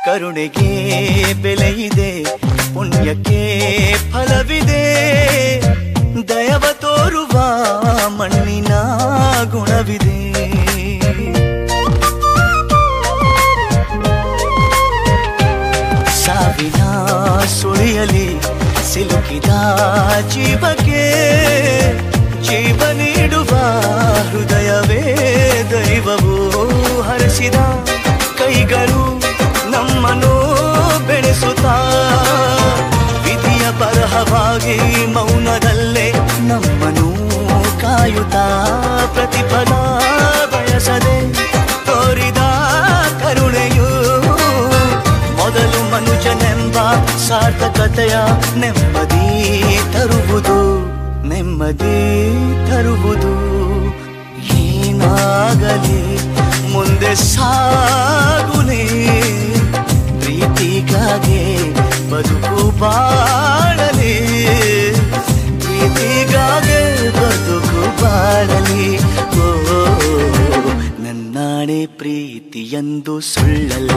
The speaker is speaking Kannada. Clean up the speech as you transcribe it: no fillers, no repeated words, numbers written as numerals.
ಕರುಣೆಗೆ ಬೆಲೆಯಿದೆ, ಪುಣ್ಯಕ್ಕೆ ಫಲವಿದೆ, ದಯವ ತೋರುವ ಮಣ್ಣಿನ ಗುಣವಿದೆ. ಸಾವಿನ ಸುಳಿಯಲಿ ಸಿಲುಕಿದ ಜೀವಕ್ಕೆ ಜೀವ ನೀಡುವ ಹೃದಯವೇ ದೈವವು ಹರಿಸಿದ ಕೈಗಳು ನಮ್ಮನ್ನು ಬೆಳೆಸುತ್ತಾ ವಿಧಿಯ ಬರಹವಾಗಿ ಮೌನದಲ್ಲೇ ನಮ್ಮನ್ನು ಕಾಯುತ್ತಾ ಪ್ರತಿಫಲ ಬಯಸದೆ ತೋರಿದ ಕರುಣೆಯು ಮೊದಲು ಮನುಜನೆಂಬ ಸಾರ್ಥಕತೆಯ ನೆಮ್ಮದಿ ತರುವುದು, ನೆಮ್ಮದಿ ತರುವುದು. ಏನಾಗಲಿ ಮುಂದೆ ಸಾಗುನೇ, ಪ್ರೀತಿಗಾಗಿ ಬದುಕು ಬಾಳಲಿ, ಪ್ರೀತಿಗಾಗಿ ಬದುಕು ಬಾಳಲಿ. ಓ ನನ್ನಾಣೆ ಪ್ರೀತಿಯಂದು ಸುಳ್ಳಲ್ಲ,